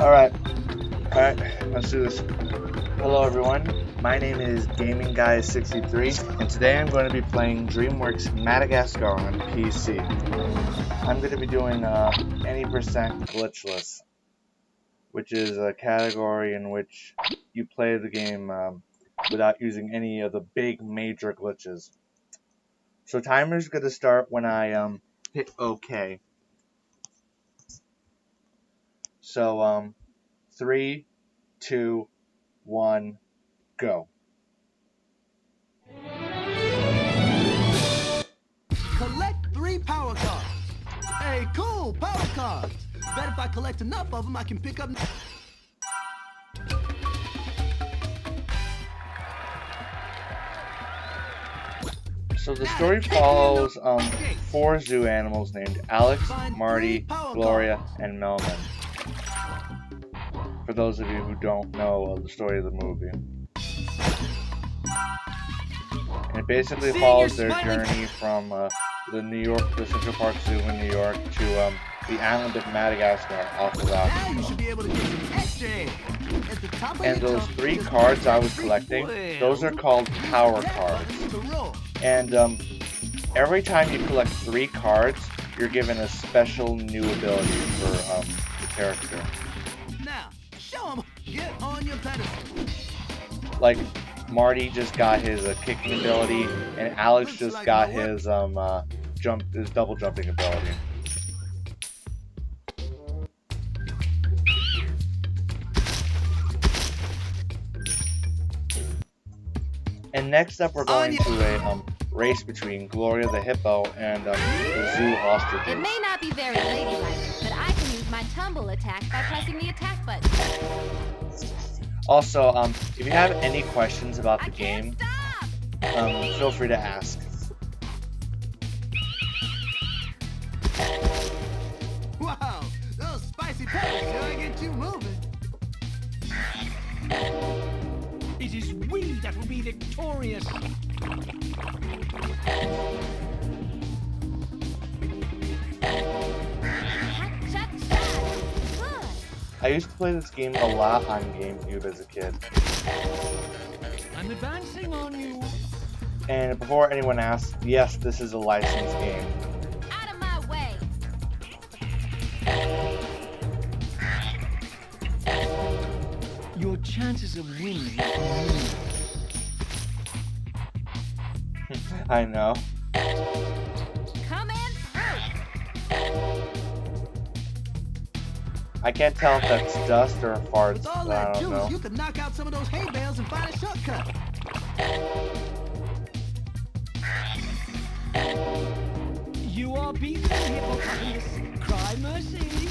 Alright, let's do this. Hello everyone, my name is gamingguy63, and today I'm going to be playing DreamWorks Madagascar on PC. I'm going to be doing any percent glitchless, which is a category in which you play the game without using any of the big major glitches. So timer's going to start when I hit OK. So 3, 2, 1, go. Collect 3 power cards. Hey, cool, power cards. Bet if I collect enough of them, I can pick up... So the story follows 4 zoo animals named Alex, Marty, Gloria, and Melman. For those of you who don't know the story of the movie. And it basically follows their journey from the Central Park Zoo in New York to the island of Madagascar off of Africa. And those 3 cards I was collecting, those are called power cards. And every time you collect 3 cards, you're given a special new ability for the character. Now, show 'em. Get on your pedestal. Like Marty just got his kicking ability, and Alex just got his double jumping ability. And next up, we're going to a race between Gloria the hippo and the zoo ostriches. It may not be very ladylike, but I can use my tumble attack by pressing the attack button. Also, if you have any questions about the game, feel free to ask. Wow, those spicy peppers sure get you moving. It is we that will be victorious. I used to play this game a lot on GameCube as a kid. I'm advancing on you. And before anyone asks, yes, this is a licensed game. Out of my way. Your chances of winning are I know. Come in through. I can't tell if that's dust or farts. With all I that don't juice, know. you could knock out some of those hay bales and find a shortcut. You are beaten, hippopotamus. Cry mercy.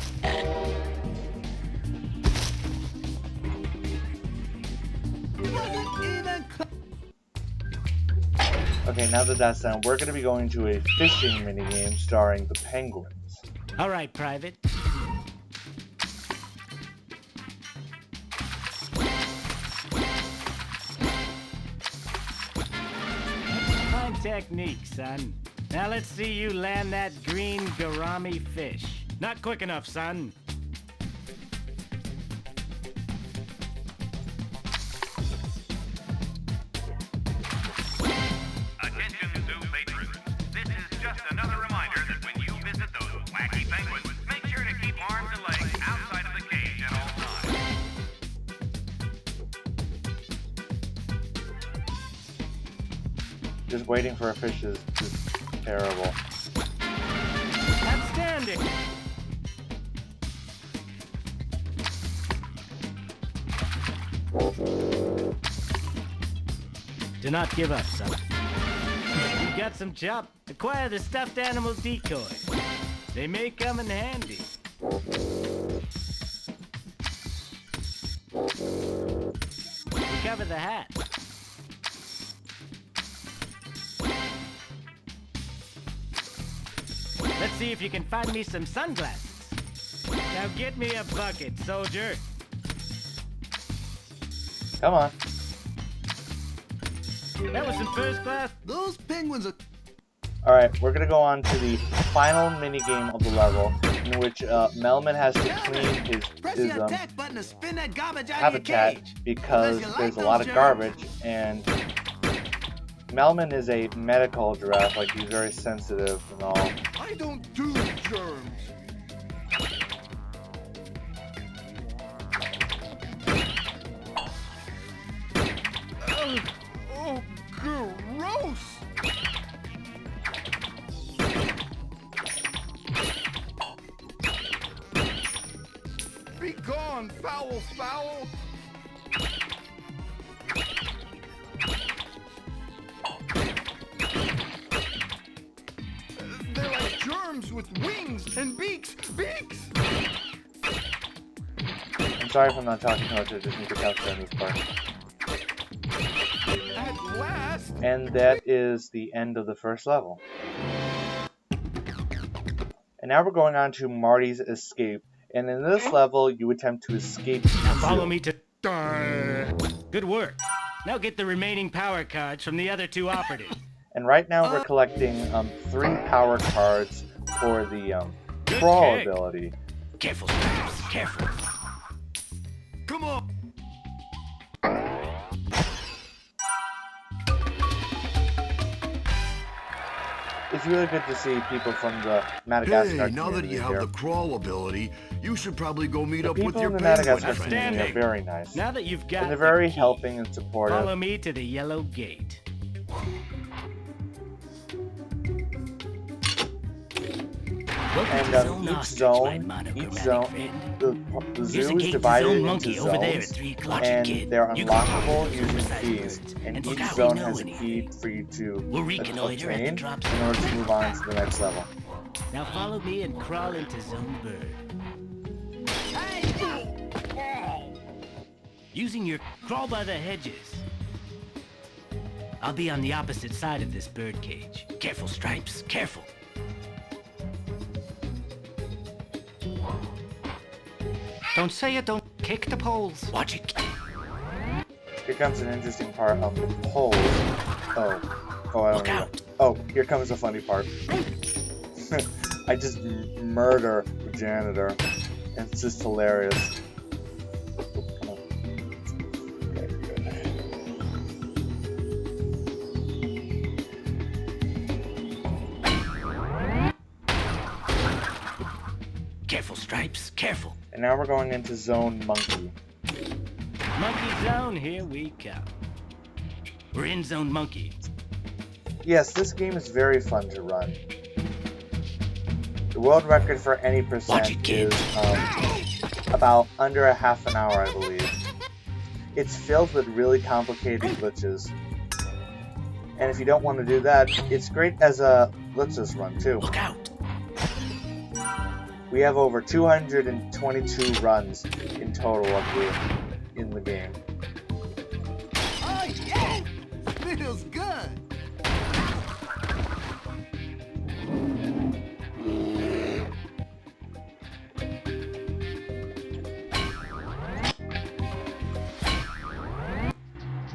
Okay, now that that's done, we're going to be going to a fishing minigame starring the penguins. All right, Private. Fine technique, son. Now let's see you land that green gourami fish. Not quick enough, son. Attention zoo patrons. This is just another reminder that when you visit those wacky penguins, make sure to keep arms and legs outside of the cage at all times. Just waiting for a fish is terrible. Outstanding. Do not give up, son. You got some chop. Acquire the stuffed animal decoy. They may come in handy. Recover the hat. Let's see if you can find me some sunglasses. Now get me a bucket, soldier. Come on. That was some first class. Those penguins are... Alright, we're gonna go on to the final mini game of the level, in which Melman has to clean his habitat because there's a lot of garbage, and Melman is a medical giraffe, like he's very sensitive and all. I don't do germs. Oh, gross! Be gone, foul, foul! They're like germs with wings and beaks! Beaks! I'm sorry if I'm not talking too much, I just need to concentrate on this part. At last! And that is the end of the first level. And now we're going on to Marty's Escape. And in this level, you attempt to escape. Now follow me to... Good work. Now get the remaining power cards from the other two operatives. And right now we're collecting 3 power cards for the crawl ability. Careful, careful. Come on! It's really good to see people from the Madagascar Hey, now that you have here. the crawl ability, you should probably go meet up with People your in the penguin Madagascar friend. community are very nice. Now that you've got And they're very the key, helping and supportive. follow me to the yellow gate. And each zone, the zoo is divided into zones, and they're unlockable using keys. And each zone has a key for you to obtain in order to move on to the next level. Now follow me and crawl into Zone Bird. Using your crawl by the hedges. I'll be on the opposite side of this bird cage. Careful, Stripes, careful. Don't say it, don't kick the poles. Watch it. Here comes an interesting part of the poles. I don't Look know. out. Oh, here comes the funny part. I just murder the janitor. And it's just hilarious. Come on. Okay, good. Careful, Stripes, careful. And now we're going into Zone Monkey. Monkey Zone, here we come. We're in Zone Monkey. Yes, this game is very fun to run. The world record for any percent is about under a half an hour, I believe. It's filled with really complicated glitches. And if you don't want to do that, it's great as a glitchless run too. Look out. We have over 222 runs in total in the game. Oh, yeah! Feels good!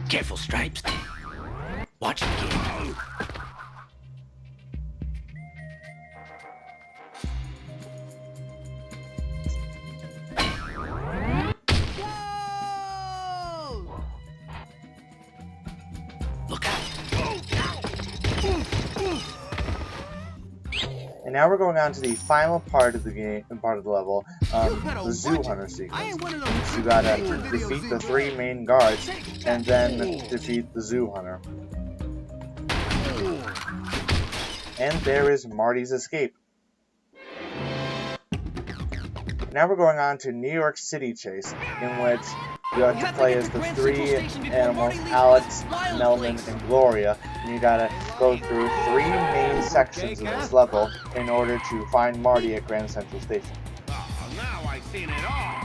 Careful, Stripes. Watch it, kid. Look out. And now we're going on to the final part of the game, part of the level, the Zoo Hunter sequence. You gotta defeat the 3 main guards, and then defeat the Zoo Hunter. And there is Marty's Escape. Now we're going on to New York City Chase, in which you have to play as the 3 animals, Alex, Melman, and Gloria, and you gotta go through 3 main sections of this level in order to find Marty at Grand Central Station. Oh, now I've seen it all.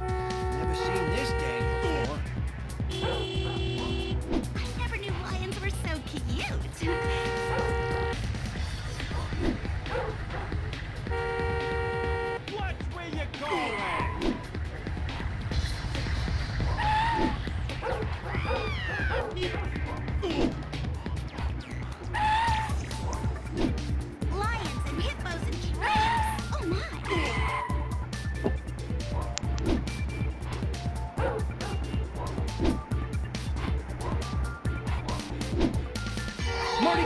Never seen this gang before. I never knew lions were so cute. Watch where you're going.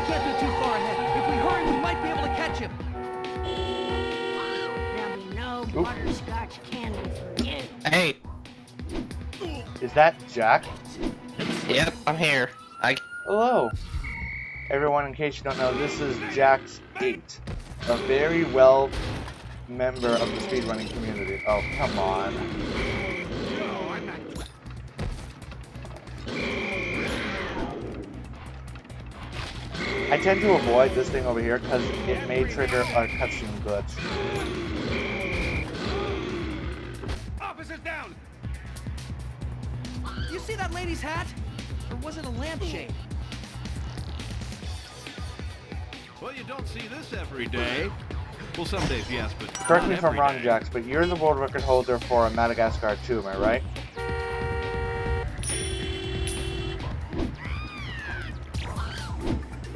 can't be too far ahead. If we hurry, we might be able to catch him. There'll be no butterscotch candy for you. Hey. Is that Jack? Yep, I'm here. Hello. Everyone, in case you don't know, this is Jack's 8. A very well member of the speedrunning community. Oh, come on. I tend to avoid this thing over here because it may trigger a cutscene glitch. Officers down! You see that lady's hat? Or was it a lampshade? Well, you don't see this every day. Well, some days, yes, but Correct me not if I'm every wrong, day. Jax, but you're the world record holder for Madagascar 2, am I right?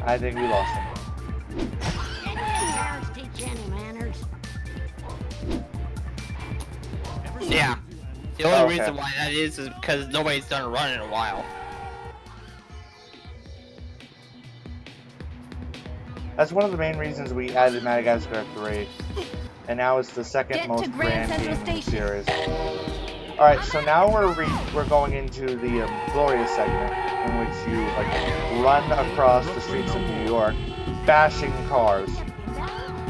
I think we lost him. Cars teach any manners. Yeah. The only Oh, okay. reason why that is because nobody's done a run in a while. That's one of the main reasons we added Madagascar 3. And now it's the second Get most to Grand grand Central game in the Station. series. Alright, so now we're going into the Glorious segment, in which you like run across the streets of New York, bashing cars.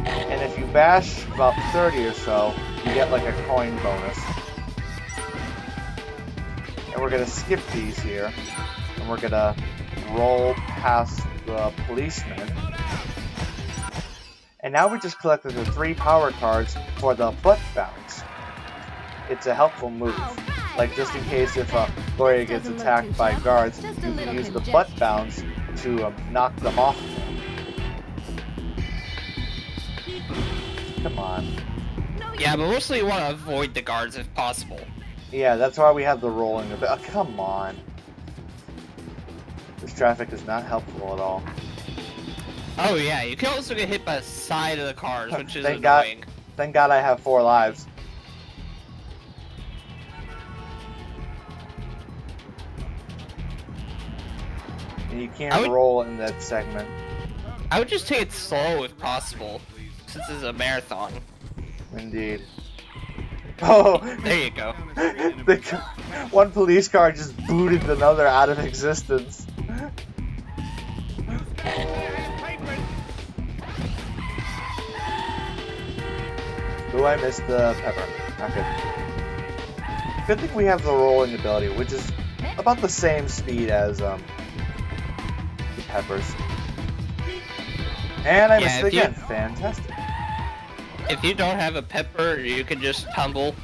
And if you bash about 30 or so, you get like a coin bonus. And we're gonna skip these here, and we're gonna roll past the policeman. And now we just collected the 3 power cards for the butt bounce. It's a helpful move. Like just in case if Gloria gets attacked by guards, you can use the butt bounce to knock them off. Come on. Yeah, but mostly you want to avoid the guards if possible. Yeah, that's why we have the rolling a bit. Oh, come on. This traffic is not helpful at all. Oh yeah, you can also get hit by the side of the cars, which is Thank God. annoying. Thank God I have 4 lives. And you can't roll in that segment. I would just take it slow if possible, since it's a marathon. Indeed. Oh! There you go. One police car just booted another out of existence. Ooh, I missed the pepper. Not good. Good thing we have the rolling ability, which is about the same speed as the peppers. And I missed it again. Fantastic. If you don't have a pepper, you can just tumble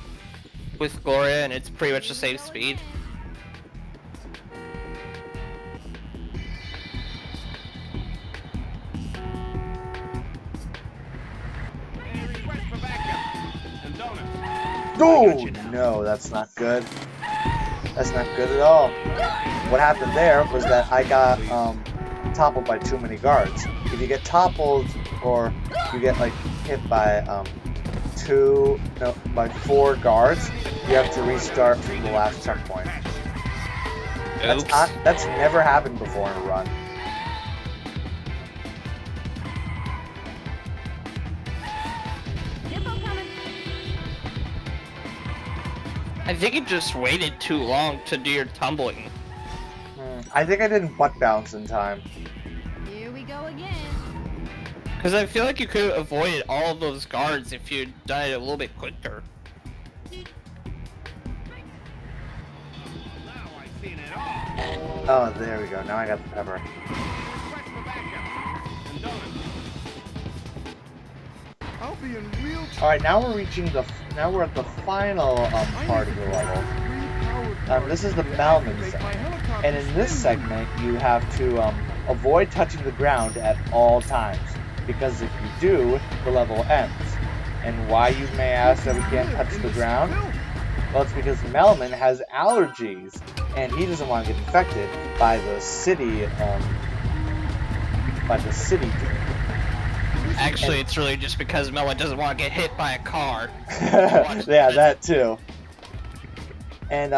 with Gloria, and it's pretty much the same speed. Oh, no, that's not good. That's not good at all. What happened there was that I got toppled by too many guards. If you get toppled or you get like hit by 4 guards, you have to restart from the last checkpoint. That's never happened before in a run. I think you just waited too long to do your tumbling. I think I didn't butt bounce in time. Here we go again. Because I feel like you could have avoided all of those guards if you'd done it a little bit quicker. Oh, there we go. Now I got the pepper. I'll be in real trouble. All right, now we're at the final part of the level. This is the Malman segment, and in this segment you have to avoid touching the ground at all times, because if you do, the level ends. And why, you may ask, that we can't touch the ground? Well, it's because Melman has allergies, and he doesn't want to get infected by the city. Actually, it's really just because Melon doesn't want to get hit by a car. Yeah, that too. And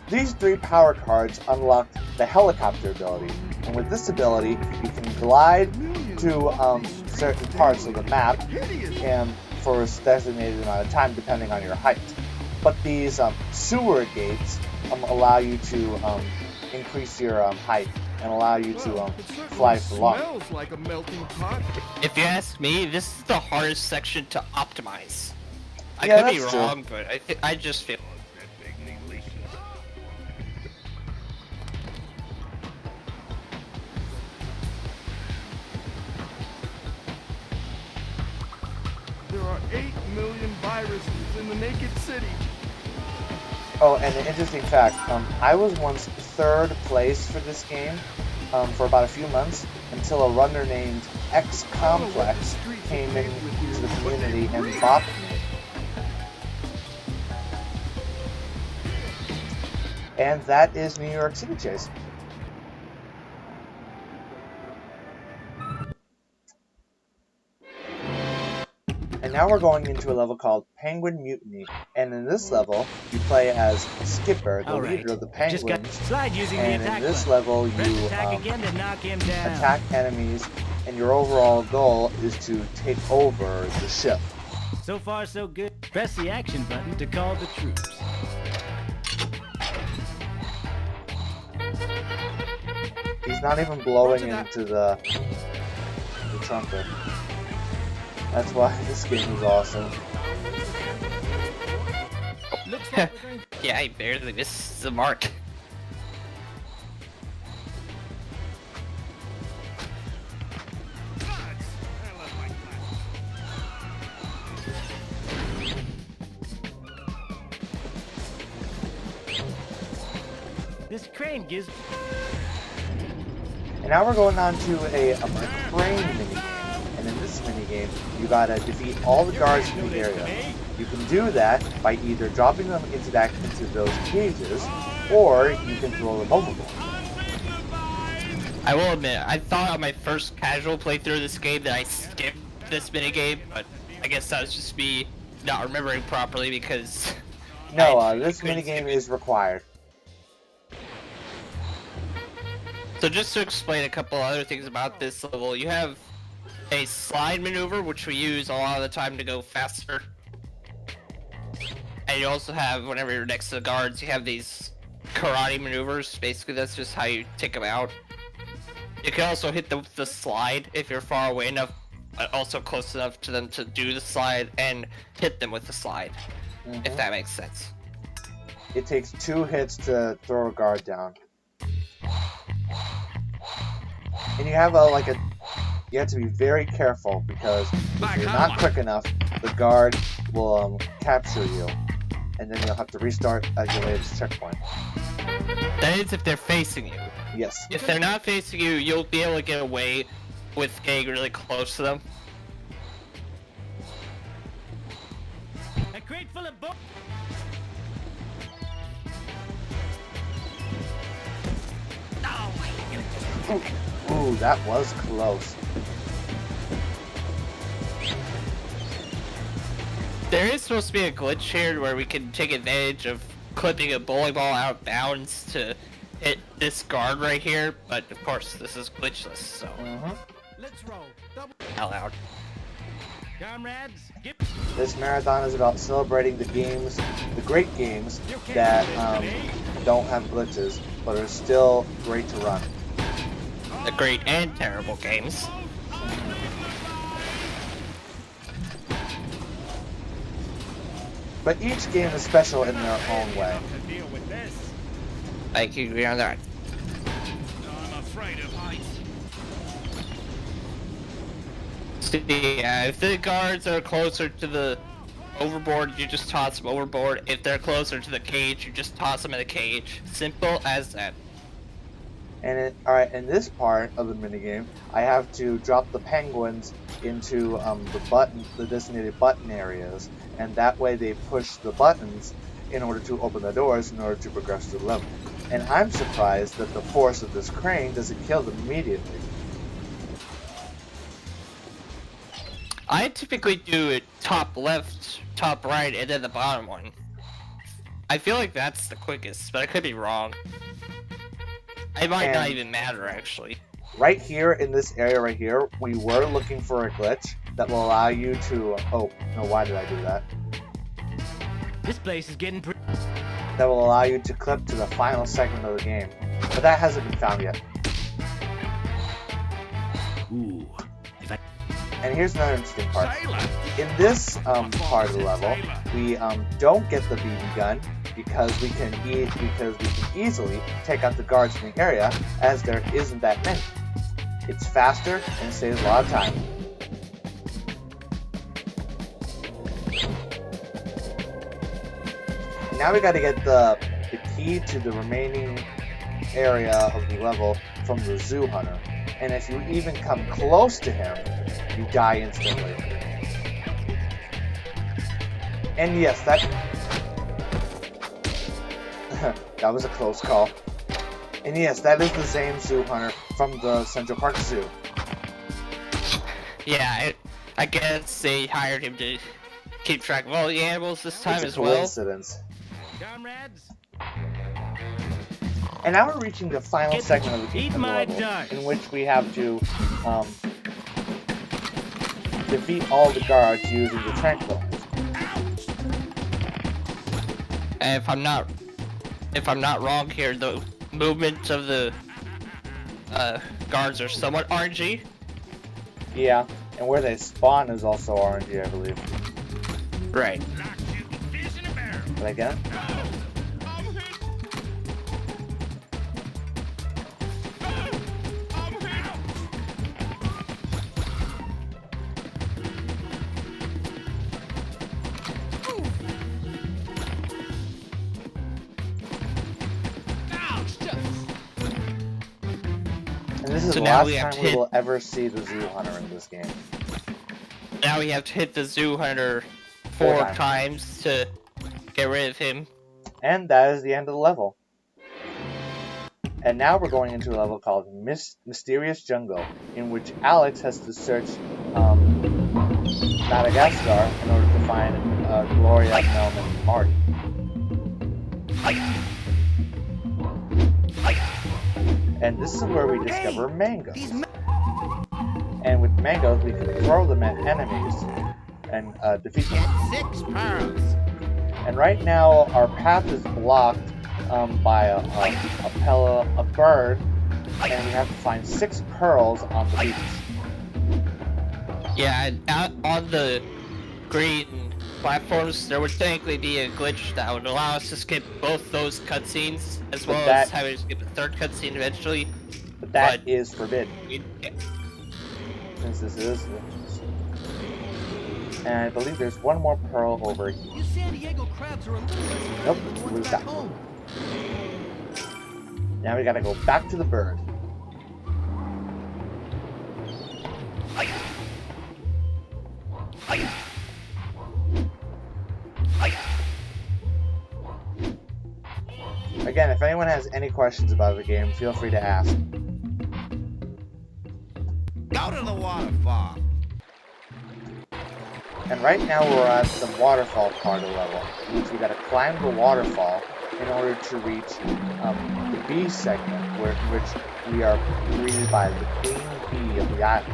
these 3 power cards unlock the helicopter ability. And with this ability, you can glide to certain parts of the map and for a designated amount of time depending on your height. But these sewer gates allow you to increase your height and allow you to fly for longer. Smells like a melting pot. If you ask me, this is the hardest section to optimize. I Yeah, could be that's true. wrong, but I just feel. There are 8 million viruses in the naked city. Oh, and an interesting fact, I was once 3rd place for this game for about a few months until a runner named X Complex came into the community and bopped me. And that is New York City Chase. And now we're going into a level called Penguin Mutiny. And in this level, you play as Skipper, the leader of the Just got penguins. slide using the And attack in this button. level, Press you attack again to knock him down. attack enemies, and your overall goal is to take over the ship. So far, so good. Press the action button to call the troops. He's not even blowing into the trumpet. That's why this game is awesome. Yeah, I barely missed the mark. This crane gives. And now we're going on to a crane minigame. And in this minigame, you gotta defeat all the guards in the area. You can do that by either dropping them into those cages, or you can throw them overboard. I will admit, I thought on my first casual playthrough of this game that I skipped this minigame, but I guess that was just me not remembering properly because... No, this minigame is required. So just to explain a couple other things about this level, you have a slide maneuver, which we use a lot of the time to go faster. And you also have, whenever you're next to the guards, you have these karate maneuvers. Basically, that's just how you take them out. You can also hit the slide if you're far away enough, but also close enough to them to do the slide and hit them with the slide, if that makes sense. It takes 2 hits to throw a guard down. And you have you have to be very careful because if you're not quick enough, the guard will capture you, and then you'll have to restart at your latest checkpoint. That is if they're facing you. Yes. If they're not facing you, you'll be able to get away with getting really close to them. A crate full of books. Ooh, that was close. There is supposed to be a glitch here where we can take advantage of clipping a bowling ball out of bounds to hit this guard right here, but of course this is glitchless, so Let's roll. out loud. Comrades, get. This marathon is about celebrating the games, the great games that don't have glitches, but are still great to run. The great and terrible games. But each game is special in their own way. I can agree on that. I'm afraid of heights. So, yeah, if the guards are closer to the overboard, you just toss them overboard. If they're closer to the cage, you just toss them in the cage. Simple as that. And alright, in this part of the minigame, I have to drop the penguins into the designated button areas, and that way they push the buttons in order to open the doors in order to progress through the level. And I'm surprised that the force of this crane doesn't kill them immediately. I typically do it top left, top right, and then the bottom one. I feel like that's the quickest, but I could be wrong. It might not even matter, actually. Right here in this area right here, we were looking for a glitch that will allow you to... Oh, no, why did I do that? This place is getting pretty. That will allow you to clip to the final segment of the game. But that hasn't been found yet. Ooh. And here's another interesting part. In this part of the level, we don't get the BB gun because we can easily take out the guards in the area, as there isn't that many. It's faster and saves a lot of time. Now we got to get the key to the remaining area of the level from the zoo hunter. And if you even come close to him, you die instantly. And yes, that that was a close call. And yes, that is the same zoo hunter from the Central Park Zoo. Yeah, I guess they hired him to keep track of all the animals this time It's as a well. coincidence. Comrades, And now we're reaching the final segment of the eat my level, duck. in which we have to defeat all the guards using the tranquilizer. And if I'm not wrong here, the movements of the guards are somewhat RNG. Yeah, and where they spawn is also RNG, I believe. Right. Did I get it? And this is So the now last we have time to we hit- will ever see the zoo hunter in this game. Now we have to hit the zoo hunter Four four times. times to get rid of him. And that is the end of the level. And now we're going into a level called Mysterious Jungle, in which Alex has to search Madagascar in order to find Gloria, Melman, and Marty. And this is where we discover mangoes. And with mangoes, we can throw them at enemies and defeat them. Get 6 pearls. And right now, our path is blocked by a bird, and we have to find 6 pearls on the beach. Yeah, and out on the green platforms, there would technically be a glitch that would allow us to skip both those cutscenes, as well as having to skip a third cutscene eventually. But that is forbidden, Yeah. since this is. And I believe there's one more pearl over here. You San Diego crabs are a little less Nope, than lose back that. home. Now we gotta go back to the bird. Again, if anyone has any questions about the game, feel free to ask. Go to the waterfall. And right now we're at the waterfall part of the level, which we gotta climb the waterfall in order to reach the bee segment, which we are greeted by the queen bee of the island.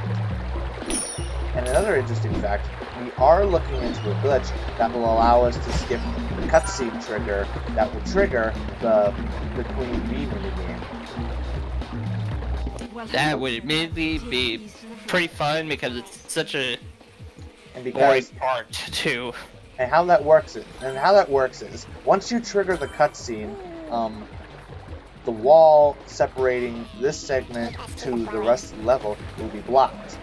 And another interesting fact, we are looking into a glitch that will allow us to skip the cutscene trigger that will trigger the queen bee minigame. That would admittedly be pretty fun because it's such a And boring because part to. And how that works is once you trigger the cutscene, the wall separating this segment to the rest of the level will be blocked.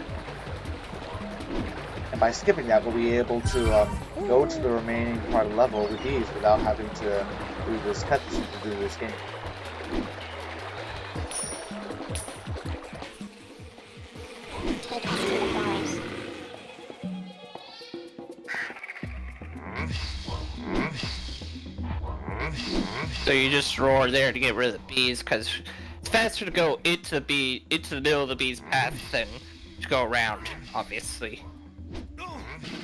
And by skipping that, we'll be able to go to the remaining part of the level with ease without having to do this cutscene to do this game. Take us to the forest. So you just roar there to get rid of the bees, because it's faster to go into the middle of the bee's path than to go around, obviously.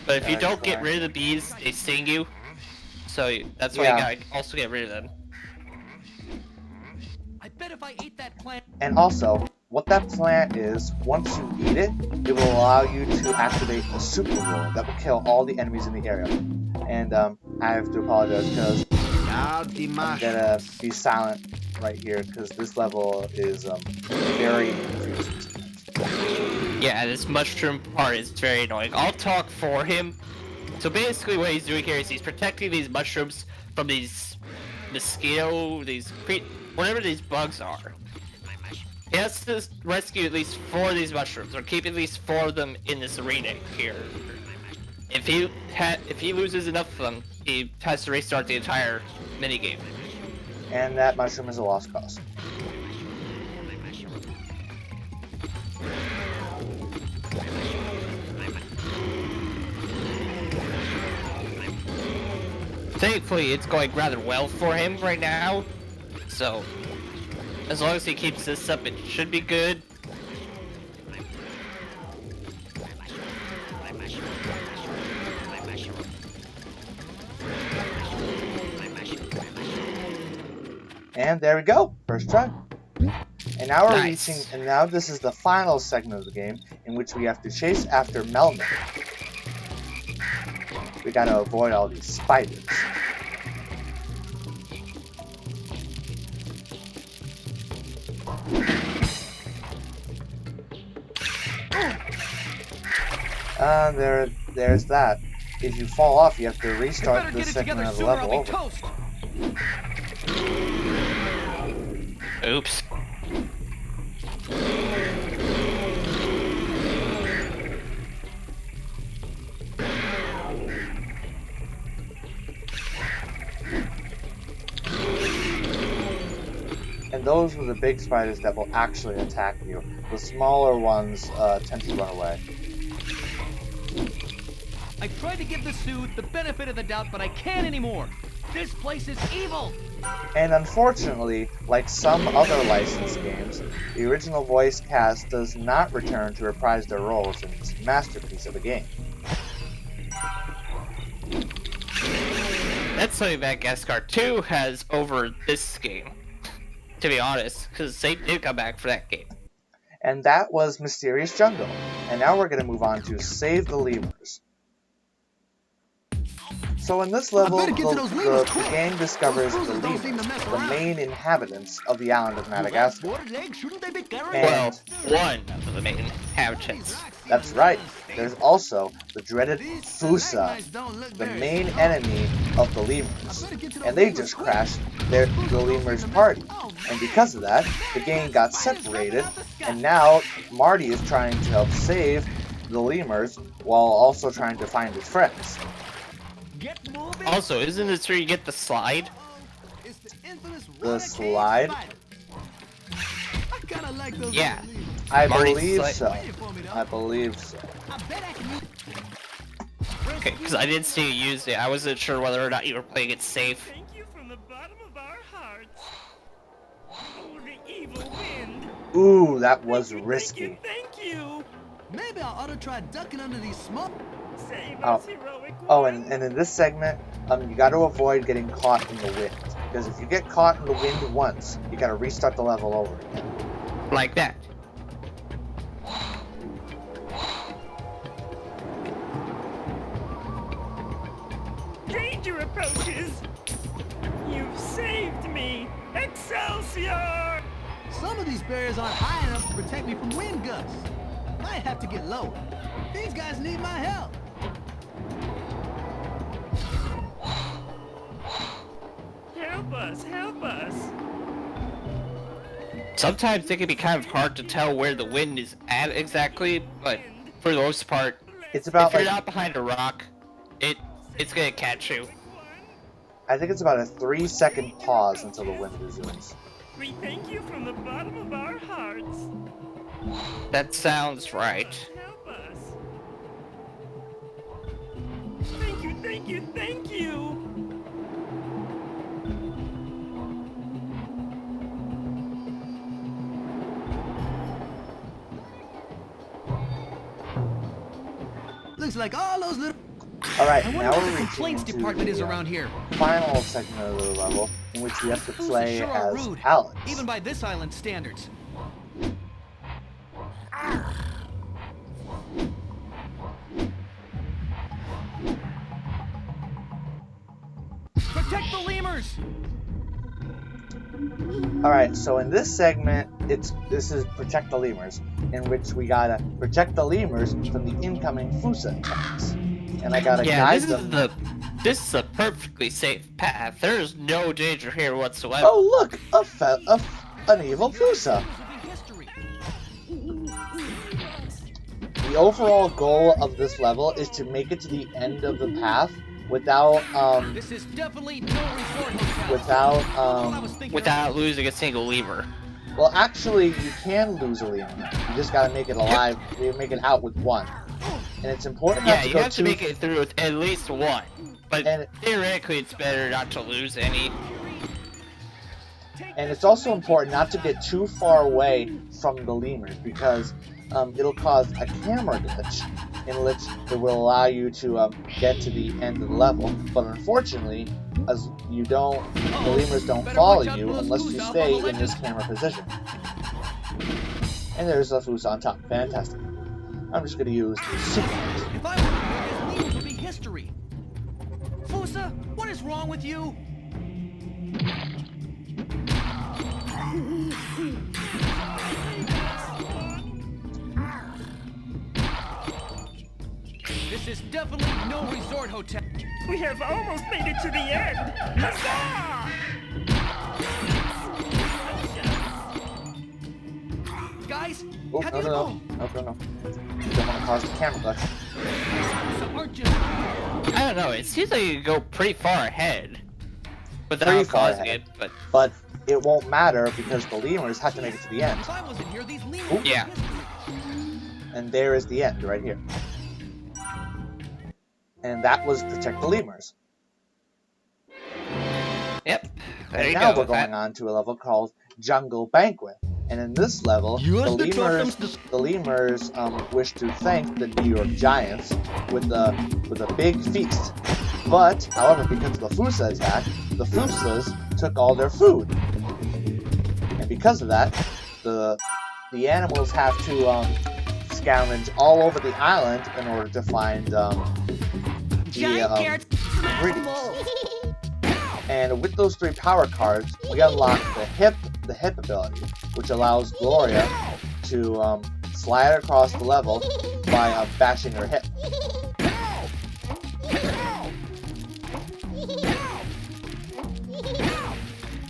But if you don't get rid of the bees, they sting you. So that's why you gotta also get rid of them. I bet if I ate that plant. And also, what that plant is, once you eat it, it will allow you to activate a super roll that will kill all the enemies in the area. And I have to apologize because I'm gonna be silent right here because this level is very confusing. Yeah, this mushroom part is very annoying. I'll talk for him. So basically what he's doing here is he's protecting these mushrooms from these mosquito, whatever these bugs are. He has to rescue at least 4 of these mushrooms, or keep at least 4 of them in this arena here. If he loses enough of them, he has to restart the entire minigame. And that mushroom is a lost cause. Thankfully, it's going rather well for him right now, so as long as he keeps this up, it should be good. And there we go, first try. And now we're Nice. reaching, and now this is the final segment of the game in which we have to chase after Melman. We gotta avoid all these spiders. There's that. If you fall off, you have to restart this segment of the level over. Oops. And those are the big spiders that will actually attack you. The smaller ones tend to run away. I tried to give the suit the benefit of the doubt, but I can't anymore. This place is evil. And unfortunately, like some other licensed games, the original voice cast does not return to reprise their roles in this masterpiece of a game. That's something Madagascar 2 has over this game, to be honest, because they did come back for that game. And that was Mysterious Jungle. And now we're going to move on to Save the Lemurs. So in this level, the gang discovers the lemurs, the main inhabitants of the island of Madagascar. Well, one of the main inhabitants. That's right. There's also the dreaded Fusa, the main enemy of the lemurs. And they just crashed the lemurs party. And because of that, the gang got separated, and now Marty is trying to help save the lemurs while also trying to find his friends. Also, isn't this where you get the slide? The slide? Yeah. I Marty's believe slide. so. I believe so. Okay, because I didn't see you use it. I wasn't sure whether or not you were playing it safe. Thank you from the bottom of our hearts. Oh, the evil wind. Ooh, that was risky. Thank you. Maybe I ought to try ducking under these smoke. Save Oh. us, heroic Oh, one. and in this segment, you got to avoid getting caught in the wind. Because if you get caught in the wind once, you got to restart the level over again. Like that. Danger approaches. You've saved me. Excelsior! Some of these barriers aren't high enough to protect me from wind gusts. Might have to get lower. These guys need my help. Help us, help us. Sometimes it can be kind of hard to tell where the wind is at exactly, but for the most part, It's about if you're like, not behind a rock, it's gonna catch you. I think it's about a 3-second pause until the wind resumes. We thank you from the bottom of our hearts. That sounds right. Help us. Thank you, thank you, thank you. Looks like all those little... Alright, I wonder now what we're the reaching complaints into department is the around here. final segment of the level, in which we have to Who's play sure are as rude, Alex. even by this island standards. Protect the lemurs! Alright, so in this segment, this is Protect the Lemurs, in which we gotta protect the lemurs from the incoming Fusa attacks. And I gotta guide them. This is a perfectly safe path. There's no danger here whatsoever. Oh look! An evil Fusa! The overall goal of this level is to make it to the end of the path without This is definitely no resort hotel. without losing a single lemur. Well, actually, you can lose a lemur. You just gotta make it alive. You make it out with one, and it's important not to you go have to make it through with at least one. But theoretically, it's better not to lose any. And it's also important not to get too far away from the lemurs because it'll cause a camera glitch in which it will allow you to get to the end of the level. But unfortunately, as the lemurs don't follow you unless you stay in this camera position. And there's a Fusa on top. Fantastic. I'm just gonna use Super. If I were here, this leaves would be history. Fusa, what is wrong with you? This is definitely no resort hotel. We have almost made it to the end. Huzzah! Guys, Oh, have no. you No. Don't want to cause the camera glitch. aren't you? I don't know. It seems like you could go pretty far ahead without causing it, but it won't matter because the lemurs have to make it to the end. If I wasn't here, these lemurs yeah. And there is the end right here. And that was Protect the Lemurs. Yep. There And you now go. we're going on to a level called Jungle Banquet. And in this level, the lemurs wish to thank the New York Giants with a big feast. But, however, because of the Fusa attack, the Fusas took all their food. And because of that, the animals have to scavenge all over the island in order to find ingredients. And with those 3 power cards, we unlock the hip ability, which allows Gloria to slide across the level by bashing her hip.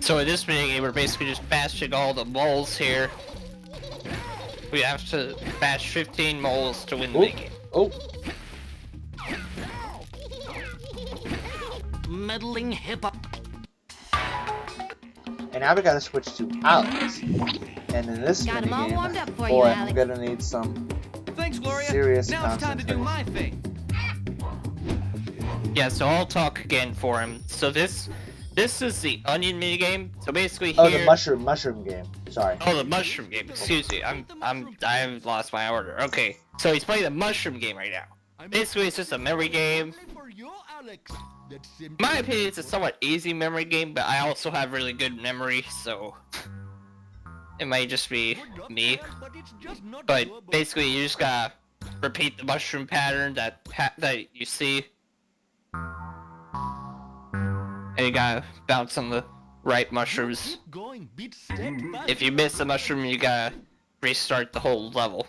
So in this minigame, we're basically just bashing all the moles here. We have to bash 15 moles to win the minigame. Oh. meddling hip-hop. And now we gotta switch to Alex. And in this Got 'em all warmed up minigame, for boy, you, I'm Alex. gonna need some Thanks, Gloria. serious Now it's time to do concentration. my thing. Yeah, so I'll talk again for him. So this is the onion minigame. So basically here. Oh, the mushroom game. Sorry. Oh, the mushroom game. Excuse me. I've lost my order. Okay, so he's playing the mushroom game right now. Basically, it's just a memory game. In my opinion, it's a somewhat easy memory game, but I also have really good memory, so it might just be me. But basically, you just gotta repeat the mushroom pattern that you see, and you gotta bounce on the right mushrooms. If you miss a mushroom, you gotta restart the whole level.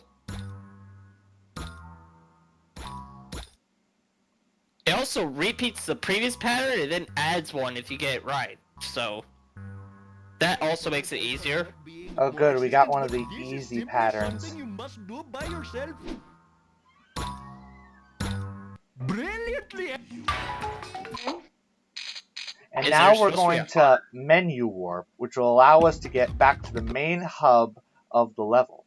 It also repeats the previous pattern and then adds one if you get it right. So that also makes it easier. Oh good, we got one of the easy patterns. And now we're going to menu warp, which will allow us to get back to the main hub of the level.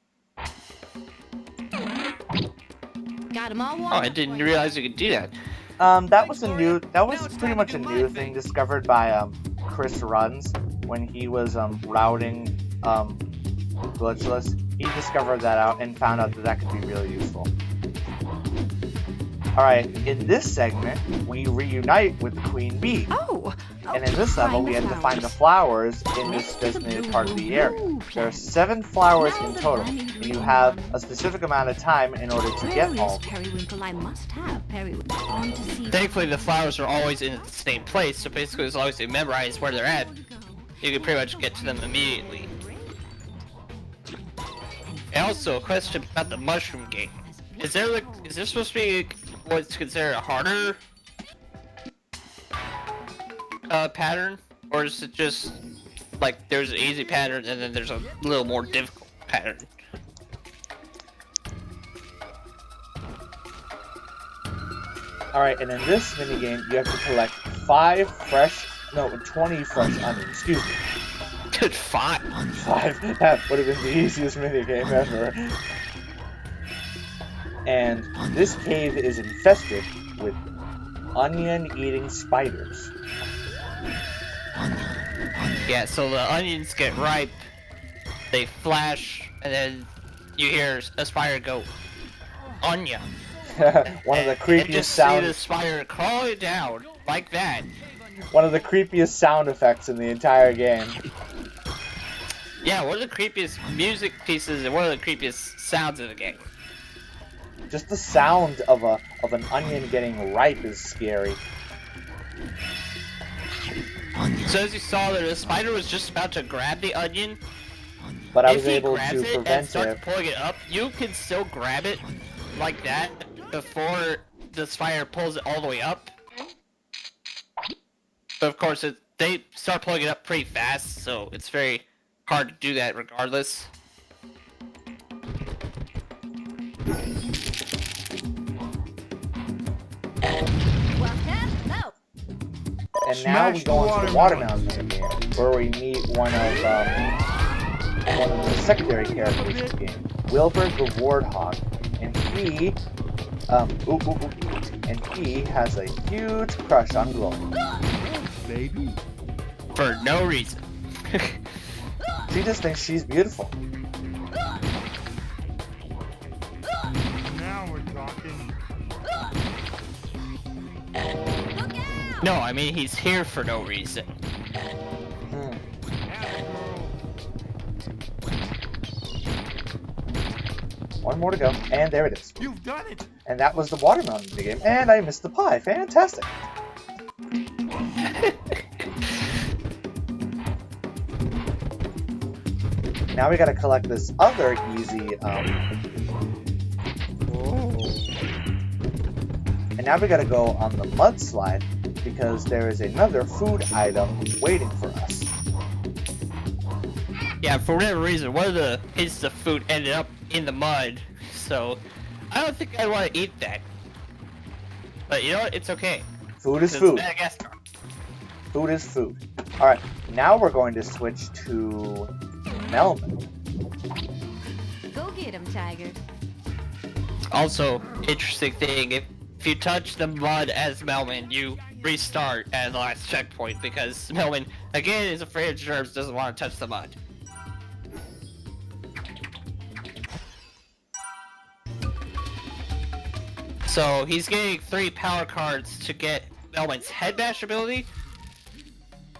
Got 'em all warmed Oh, up I didn't for you. realize you could do that. That was pretty much a new thing discovered by Chris Runs when he was routing Glitchless. He discovered that out and found out that that could be really useful. Alright, in this segment, we reunite with the Queen Bee. Oh, And in this level, we have to find the flowers in this designated part of the area. There are 7 flowers in total, and you have a specific amount of time in order to get all of them. Periwinkle, I must have periwinkle. On to see. Thankfully, the flowers are always in the same place, so basically as long as you memorize where they're at, you can pretty much get to them immediately. And also, a question about the mushroom game. Is there supposed to be what's considered a harder pattern? Or is it just like there's an easy pattern and then there's a little more difficult pattern? Alright, and in this minigame, you have to collect 20 fresh onions, excuse me. Good, 5. 5, that would have been the easiest minigame ever. And this cave is infested with onion-eating spiders. Yeah, so the onions get ripe, they flash, and then you hear a spider go, "Onion." One of the And creepiest just sounds. see the spider crawling down like that. One of the creepiest sound effects in the entire game. Yeah, one of the creepiest music pieces and one of the creepiest sounds in the game. Just the sound of an onion getting ripe is scary. So as you saw there, the spider was just about to grab the onion. But I If was he able grabs to it and prevent starts it. pulling it up, you can still grab it like that before the spider pulls it all the way up. But of course, they start pulling it up pretty fast, so it's very hard to do that regardless. Well, Ted, no. And now we go on to the watermelon game, where we meet one of the secondary characters of the game, Wilbur the Warthog, and he has a huge crush on Glory. Baby. For no reason. She just thinks she's beautiful. Now we're talking. No, I mean he's here for no reason. One more to go, and there it is. You've done it. And that was the watermelon game, and I missed the pie. Fantastic. Now we gotta collect this other easy, and now we gotta go on the mudslide, because there is another food item waiting for us. Yeah, for whatever reason, one of the pieces of food ended up in the mud, so I don't think I want to eat that. But you know what? It's okay. Food is It's food. Madagascar. Food is food. Alright, now we're going to switch to Melman. Go get him, Tiger. Also, interesting thing, if you touch the mud as Melman, you restart at the last checkpoint because Melman, again, is afraid of germs, doesn't want to touch the mud. So he's getting 3 power cards to get Melman's head bash ability,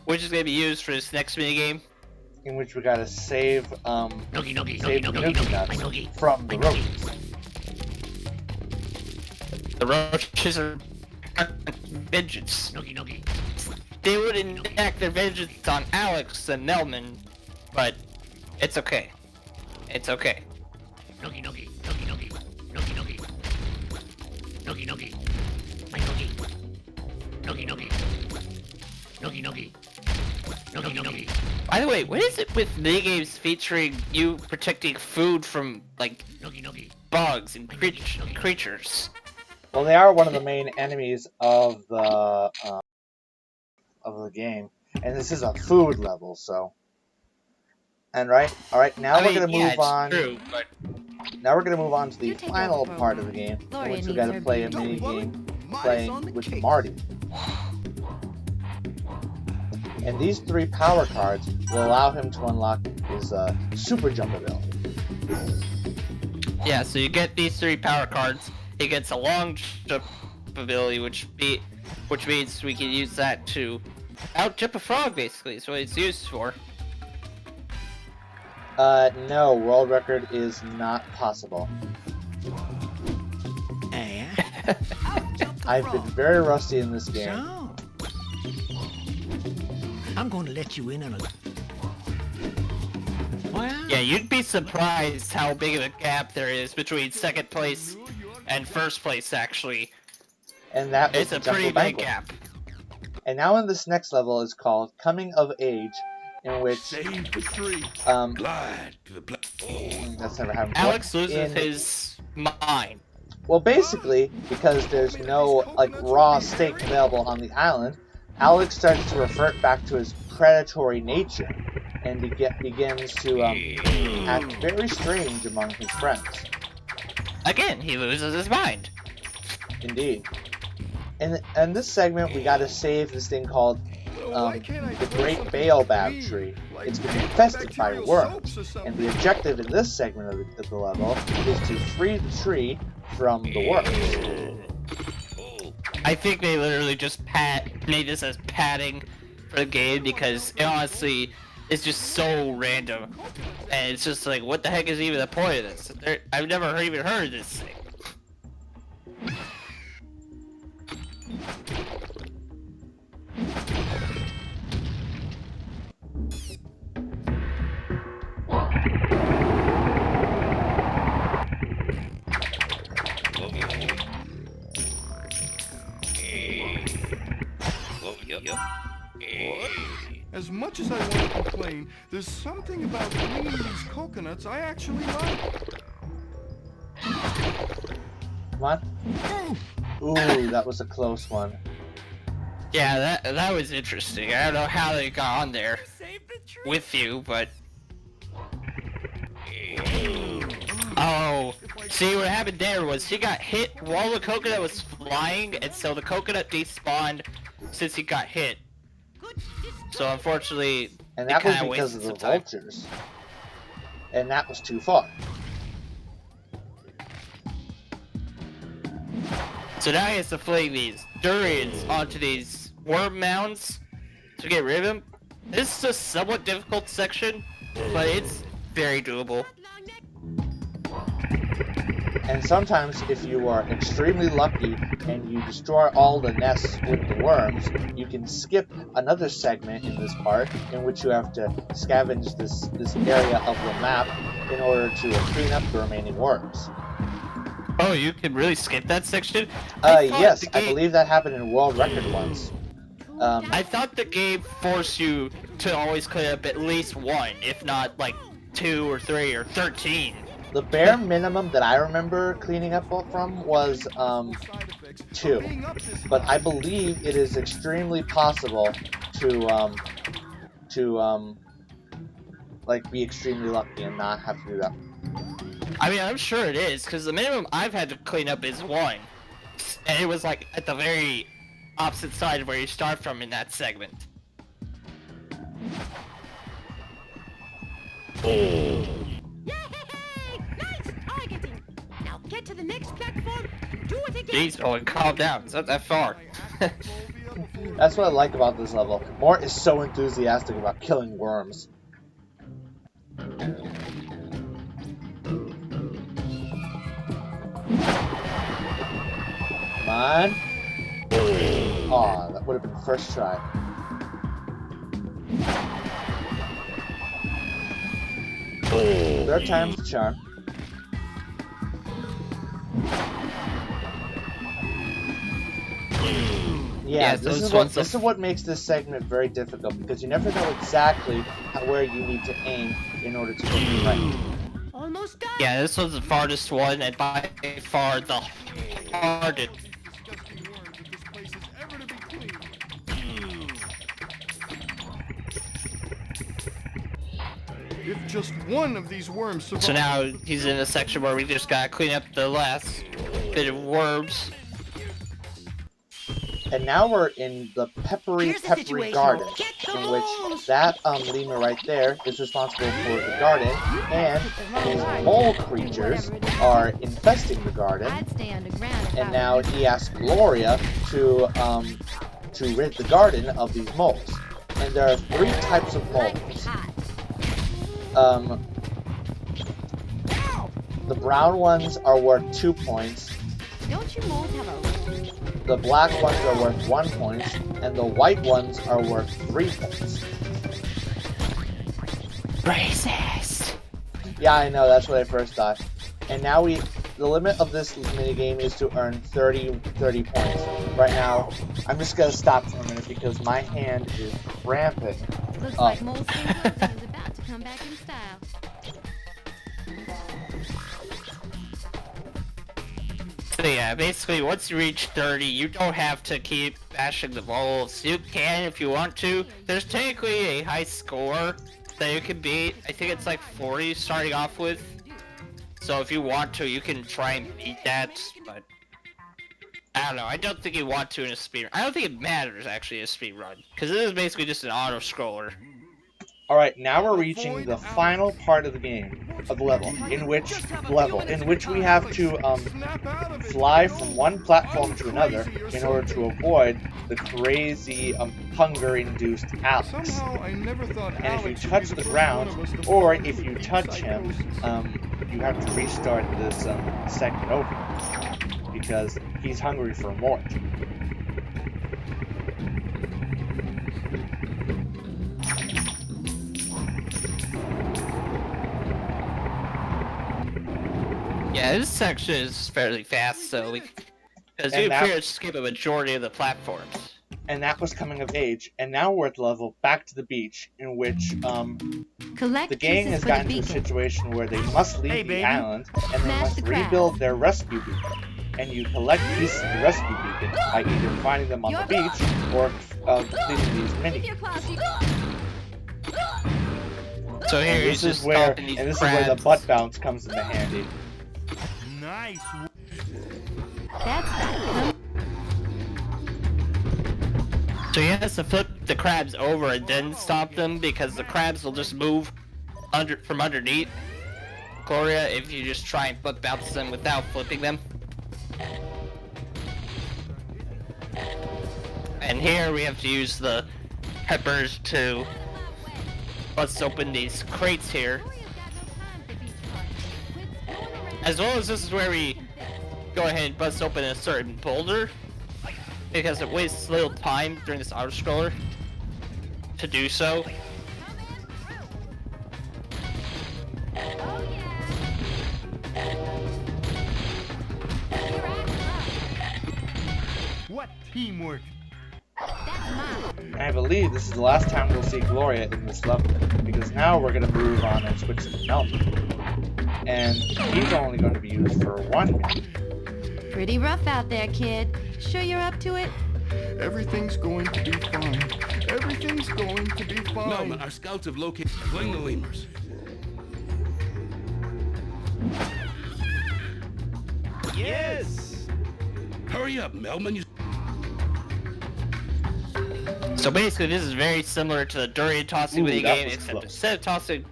which is going to be used for this next minigame. In which we gotta save save the Noogie Nuts from the roaches. The roaches are vengeance. They would enact their vengeance on Alex and Melman, but it's okay. It's okay. By the way, what is it with minigames featuring you protecting food from, like, bugs and creatures? Well, they are one of the main enemies of the game, and this is a food level, so. And all right, now we're gonna move on. True, but now we're gonna move on to the You take final over, part of the game, in Gloria which we needs gotta her play a beauty. mini game Marty's playing on the with case. Marty. And these 3 power cards will allow him to unlock his super jump ability. yeah, so you get these 3 power cards. He gets a long jump ability, which means we can use that to outjump a frog, basically, is what it's used for. No, world record is not possible. I've been very rusty in this game. So, I'm going to let you in on a... Well, Yeah, you'd be surprised how big of a gap there is between second place and first place, actually. And that was It's a the pretty Jungle big Banquet. gap. And now in this next level is called Coming of Age, in which Save the tree. Glide to the that's never happened before. Alex loses his mind. Well, basically, because there's no like raw steak available on the island, Alex starts to revert back to his predatory nature, and begins to act very strange among his friends. Again, he loses his mind. Indeed. In this segment, we gotta save this thing called the Great Baobab Tree. It's been infested by worms, and the objective in this segment of the level is to free the tree from the worms. I think they literally just made this as padding for the game because it honestly is just so random. And it's just like, what the heck is even the point of this? I've never even heard of this thing. As much as I want to complain, there's something about cleaning these coconuts I actually like. Come on. Ooh, that was a close one. Yeah, that was interesting. I don't know how they got on there with you, but... Oh, see what happened there was he got hit while the coconut was flying, and so the coconut despawned since he got hit. So unfortunately, And that was because of the vultures. And that was too far. So now he has to fling these durians onto these worm mounds to get rid of them. This is a somewhat difficult section, but it's very doable. And sometimes, if you are extremely lucky and you destroy all the nests with the worms, you can skip another segment in this part in which you have to scavenge this area of the map in order to clean up the remaining worms. Oh, you can really skip that section? Yes, I believe that happened in World Record once. I thought the game forced you to always clear up at least one, if not like 2 or 3 or 13. The bare minimum that I remember cleaning up from was 2, but I believe it is extremely possible to like be extremely lucky and not have to do that. I mean, I'm sure it is, because the minimum I've had to clean up is 1, and it was like at the very opposite side of where you start from in that segment. Yay! Nice targeting! Now get to the next platform and do it again! Jeez, Owen, calm down. It's not that far. That's what I like about this level. Mort is so enthusiastic about killing worms. Come on. Aw, that would have been first try. Third time's the charm. Yeah, this is what makes this segment very difficult, because you never know exactly where you need to aim in order to get it right. Almost done! Yeah, this was the farthest one, and by far the hardest. If just one of these worms survives... So now he's in a section where we just gotta clean up the last bit of worms. And now we're in the peppery garden, in which that lemur right there is responsible for the garden, and these mole creatures are infesting the garden. I'd stay underground if I And were now you. he asks Gloria to to rid the garden of these moles. And there are 3 types of moles. The brown ones are worth 2 points. Don't you moles have a... The black ones are worth 1 point, and the white ones are worth 3 points. Racist. Yeah, I know, that's what I first thought. And now the limit of this minigame is to earn 30 points. Right now, I'm just gonna stop for a minute because my hand is rampant. Looks like Mole Singleton is about to come back in style. So yeah, basically once you reach 30, you don't have to keep bashing the moles. You can if you want to. There's technically a high score that you can beat. I think it's like 40 starting off with. So if you want to, you can try and beat that, but I don't know. I don't think you want to in a speedrun. I don't think it matters actually in a speedrun, because this is basically just an auto-scroller. Alright, now we're reaching the final part of the game, of the level, in which we have to fly from one platform to another in order to avoid the crazy hunger-induced Alex. And if you touch the ground, or if you touch him, you have to restart this segment over, because he's hungry for more. Yeah, this section is fairly fast, so because you appear to skip a majority of the platforms. And that was coming of age, and now we're at the level back to the beach, in which the gang has gotten to a situation where they must leave the island, and they must rebuild their rescue beacon. And you collect pieces of the rescue beacon by either finding them on the beach or completing these mini. So here this is where the butt bounce comes into handy. Nice. That's right. So you have to flip the crabs over and then stop them, because the crabs will just move from underneath Gloria if you just try and butt bounce them without flipping them. And here we have to use the peppers to bust open these crates here. As well as this is where we go ahead and bust open a certain boulder, because it wastes little time during this auto-scroller to do so. What teamwork? And I believe this is the last time we'll see Gloria in this level, because now we're going to move on and switch to Melvin. And he's only going to be used for 1 minute. Pretty rough out there, kid. Sure you're up to it? Everything's going to be fine. Everything's going to be fine. Melman, our scouts have located the lemurs. Yes! Hurry up, Melman. So basically this is very similar to the durian tossing minigame, except instead of tossing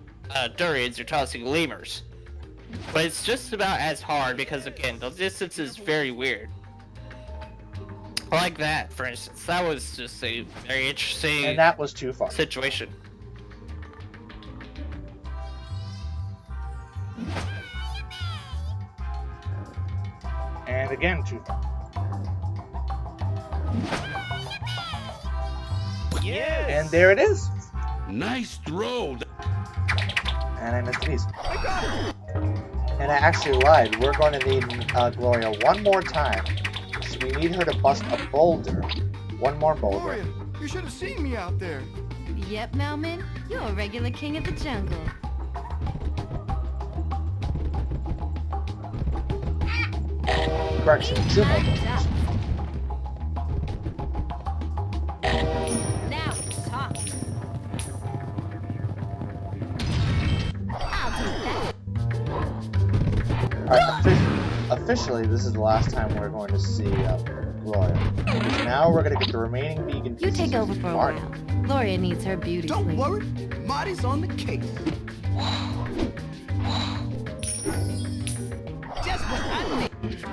durians, you're tossing lemurs. But it's just about as hard because, again, the distance is very weird. Like that, for instance. That was just a very interesting and that was too far. situation. And again, too far. Yes! And there it is. Nice throw. And I missed these. And I actually lied. We're going to need Gloria one more time. So we need her to bust a boulder. One more boulder. Gloria, you should have seen me out there. Yep, Melman. You're a regular king of the jungle. Correction, 2 more boulders. Now talk. I'll take that. Alright, officially, this is the last time we're going to see Gloria. Because now we're going to get the remaining vegan You pieces take over for a Marty. while. Gloria needs her beauty Don't sleep. worry, Marty's on the case. Just what I need.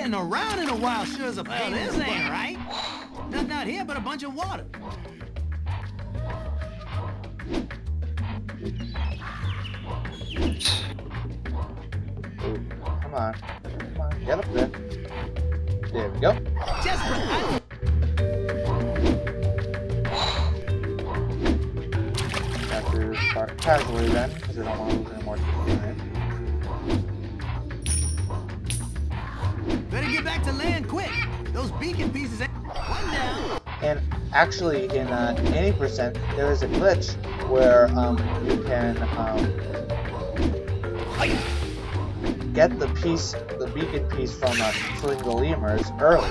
getting around in a while sure is a pain. Well, this ain't right. Nothing out here but a bunch of water. Ooh, come on. Come on, get up there. There we go. Just what I... Got to start casually then, because we don't want to lose any more time. Better get back to land quick. Those beacon pieces ain't... One down. And actually, in any percent, there is a glitch where you can get the beacon piece from killing the lemurs early.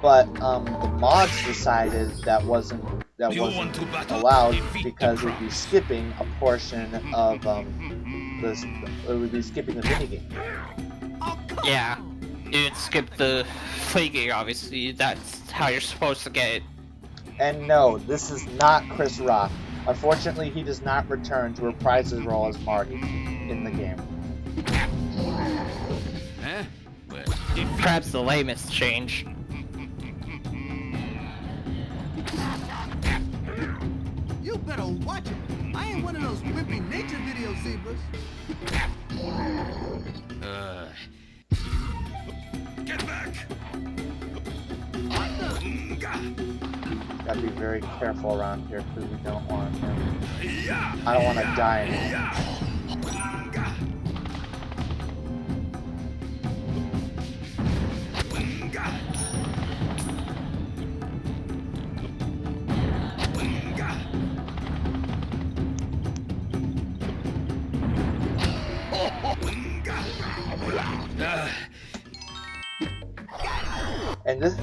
But the mods decided that wasn't allowed because it would be skipping a portion of it would be skipping the minigame. Yeah, you'd skip the flaking, obviously. That's how you're supposed to get it. And no, this is not Chris Rock. Unfortunately, he does not return to reprise his role as Marty in the game. Huh? Perhaps the lamest change. You better watch it. I ain't one of those wimpy nature video zebras. Get back! Gotta be very careful around here because we don't want him. I don't want to die anymore.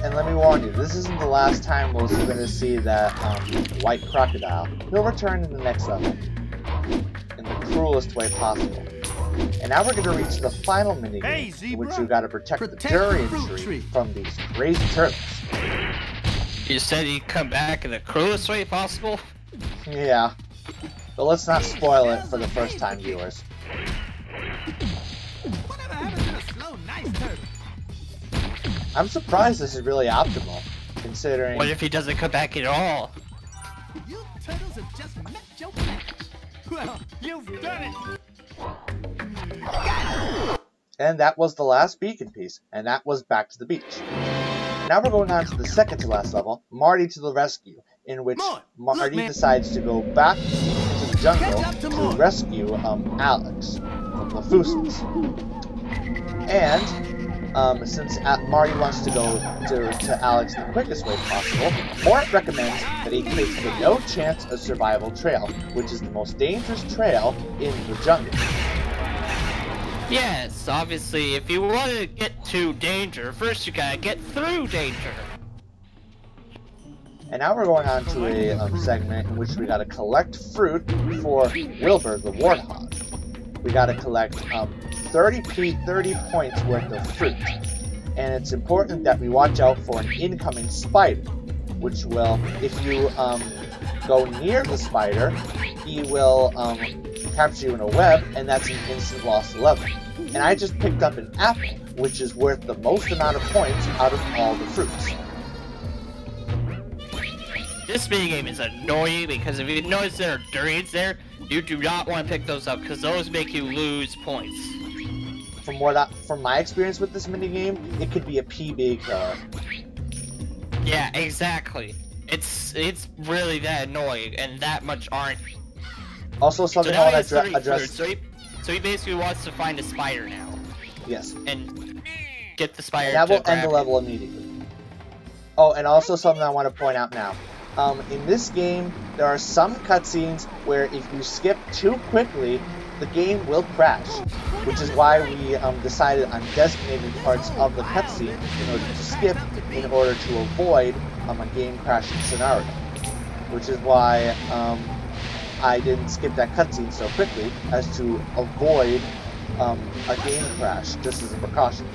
And let me warn you, this isn't the last time we're going to see that white crocodile. He'll return in the next level, in the cruelest way possible. And now we're going to reach the final minigame, in which you got to protect the durian tree from these crazy turtles. You said he'd come back in the cruelest way possible? Yeah, but let's not spoil it for the first-time viewers. Whatever happened to the slow, nice turtle? I'm surprised this is really optimal, considering... What if he doesn't come back at all? You turtles have just met your match. Well, you've done it. And that was the last beacon piece, and that was Back to the Beach. Now we're going on to the second to last level, Marty to the Rescue, in which Marty decides to go back into the jungle to rescue Alex from the Foosas. And since Marty wants to go to Alex the quickest way possible, Mort recommends that he takes the no chance of survival trail, which is the most dangerous trail in the jungle. Yes, obviously, if you want to get to danger, first you gotta get through danger. And now we're going on to a segment in which we gotta collect fruit for Wilbur the Warthog. We gotta collect 30 points worth of fruit. And it's important that we watch out for an incoming spider, which will, if you go near the spider, he will capture you in a web, and that's an instant loss of level. And I just picked up an apple, which is worth the most amount of points out of all the fruits. This minigame is annoying because if you notice there are durians there, you do not want to pick those up because those make you lose points. From my experience with this minigame, it could be a PB killer. Yeah, exactly. It's really that annoying, and that much aren't. Also, something I want to address. So he basically wants to find a spider now. Yes. And get the spider. And that will to end the level immediately. Oh, and also something I want to point out now. In this game, there are some cutscenes where if you skip too quickly, the game will crash, which is why we decided on designated parts of the cutscene in order to skip in order to avoid a game crashing scenario. Which is why I didn't skip that cutscene so quickly as to avoid a game crash, just as a precaution.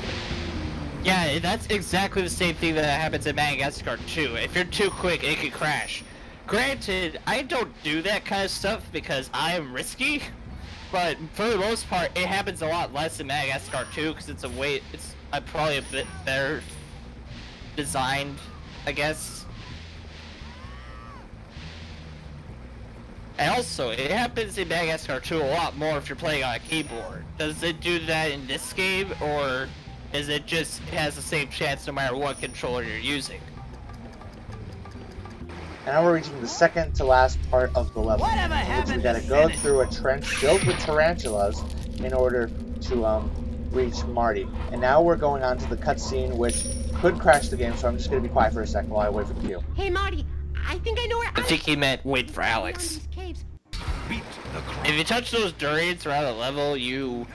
Yeah, that's exactly the same thing that happens in Madagascar too. If you're too quick, it can crash. Granted, I don't do that kind of stuff because I am risky, but for the most part, it happens a lot less in Madagascar 2 because it's probably a bit better designed, I guess. And also, it happens in Madagascar 2 a lot more if you're playing on a keyboard. Does it do that in this game, or is it just it has the same chance no matter what controller you're using? And now we're reaching the second to last part of the level, Whatever in which we happened gotta to go Senate? through a trench filled with tarantulas in order to reach Marty. And now we're going on to the cutscene, which could crash the game, so I'm just gonna be quiet for a second while I wait for the cue. Hey, Marty, I think I know where I think he meant wait for Alex. These caves. If you touch those durians around the level, you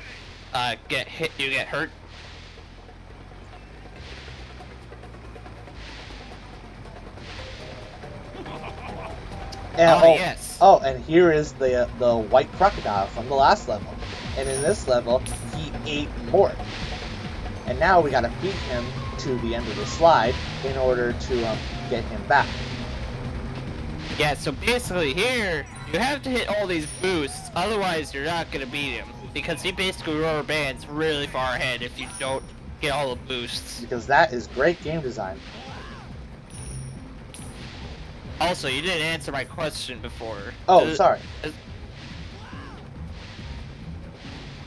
get hit. You get hurt. And, yes. Oh, and here is the white crocodile from the last level. And in this level, he ate Mort. And now we gotta beat him to the end of the slide in order to get him back. Yeah, so basically here, you have to hit all these boosts, otherwise you're not gonna beat him. Because he basically rubber bands really far ahead if you don't get all the boosts. Because that is great game design. Also, you didn't answer my question before. Oh, sorry.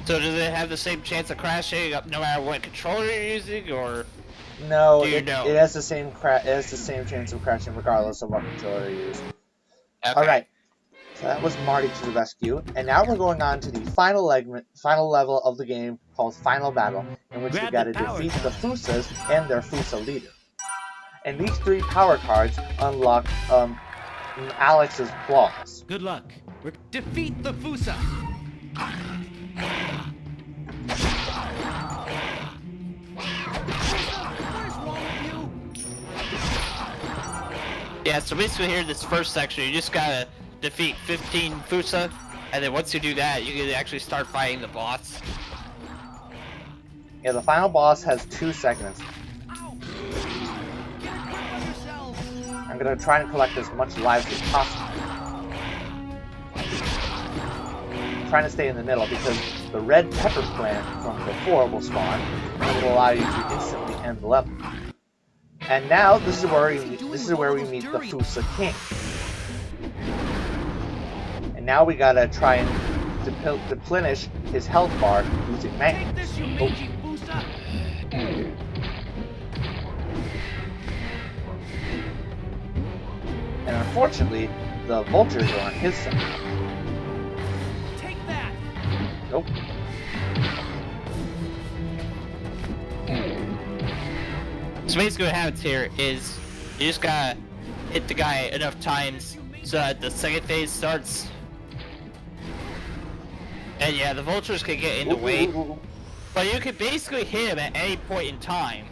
So does it have the same chance of crashing no matter what controller you're using, or? No, Do you it know? has the same chance of crashing regardless of what controller you use. Okay. Alright, so that was Marty to the rescue, and now we're going on to the final level of the game called Final Battle, in which we Grab gotta the power defeat the card. Fusas and their Fusa leader. And these 3 power cards unlock Alex's claws. Good luck. Defeat the Fusa. What is wrong with you? Yeah, so basically here in this first section, you just gotta defeat 15 Fusa, and then once you do that, you can actually start fighting the boss. Yeah, the final boss has 2 seconds. Ow. Get a grip on yourselves. I'm gonna try and collect as much lives as possible. I'm trying to stay in the middle because the red pepper plant from before will spawn and will allow you to instantly end the level. And now this is where we meet the Fusa King. And now we gotta try and deplenish his health bar using Take magnets. this, you mangy Fusa. And unfortunately, the vultures are on his side. Take that. Nope. So basically what happens here is you just gotta hit the guy enough times so that the second phase starts. And yeah, the vultures can get in the way, but you can basically hit him at any point in time.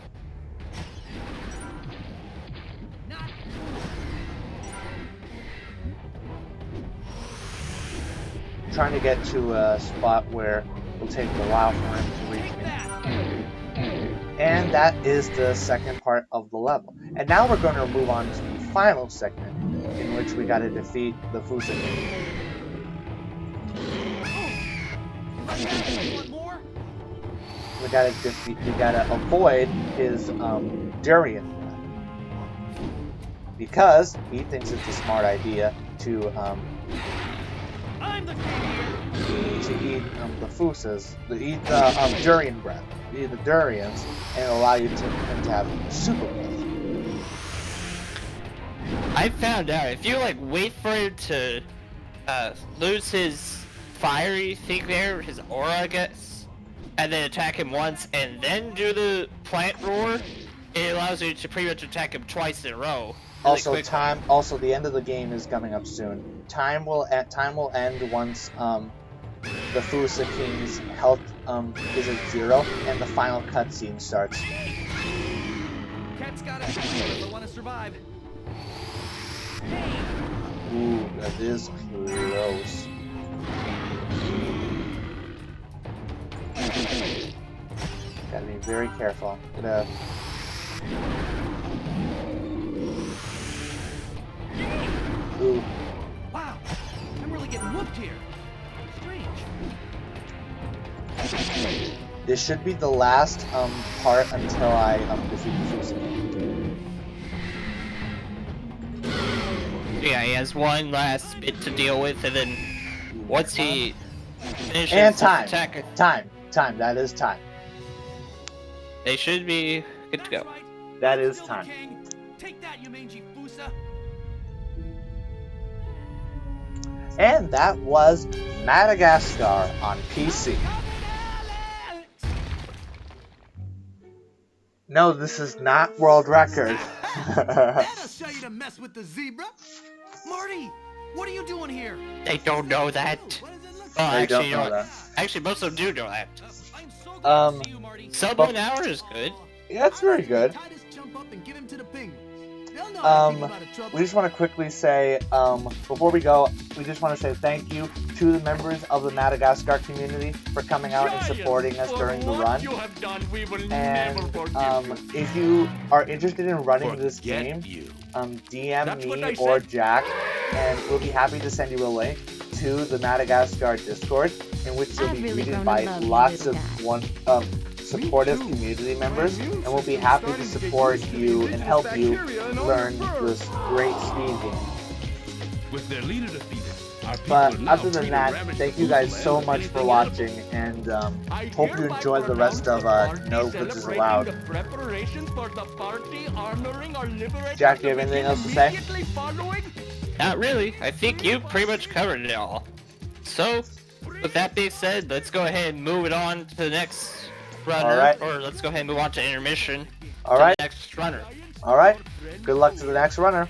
Trying to get to a spot where it'll take a while for him to reach Take me. that. And that is the second part of the level. And now we're going to move on to the final segment, in which we gotta defeat the Fusa King. Want more? We gotta avoid his durian breath. Because he thinks it's a smart idea to I'm the king here. eat the Fusas, eat the durian breath, eat the durians, and allow him to have super breath. I found out if you like wait for him to lose his fiery thing there, his aura I guess, and then attack him once and then do the plant roar, it allows you to pretty much attack him twice in a row. Really Also, quickly. Also, the end of the game is coming up soon. Time will end once the Fusa King's health is at 0, and the final cutscene starts. Cat's gotta if I want to survive. Hey, Ooh, that is close. Gotta be very careful. Gonna... Ooh. wow, I'm really getting whooped here. Strange. This should be the last part until I defeat the Fusa King. Yeah, he has one last bit to deal with, and then once he finishes And his time. attack, Time. That is time. they should be good to go. That is time. Take that, you mangy Fusa. And that was Madagascar on PC. No, this is not world record. That'll show you to mess with the zebra. Marty, what are you doing here? They don't know that. What does it look Well, They actually, don't you know know that. what? Actually, most of them do know that. I'm so glad to see you, Marty. Sub But- 1 hour is good. Yeah, it's very good. Tie this chump up and give him to the penguins. They'll know how to keep him out of trouble. We just want to quickly say, before we go, we just want to say thank you to the members of the Madagascar community for coming out and supporting us during the run. And if you are interested in running this game, DM me or Jack, and we'll be happy to send you a link to the Madagascar Discord, in which you'll be greeted by lots of supportive community members, and we'll be happy to support you and help you learn this great speed game. With their leader defeated, our people But now other than free to that, ravage thank the you guys Fusa so and much for everything watching, else. and I hope you hereby enjoy the rest of pronounce the No party Glitches celebrating Allowed. the preparations for the party honoring our liberators Jack, do you have anything else to say? immediately following. Not really. I think you pretty much covered it all. So, with that being said, let's go ahead and move it on to the next runner. Alright. Or let's go ahead and move on to intermission. Alright. To the next runner. Alright, good luck to the next runner.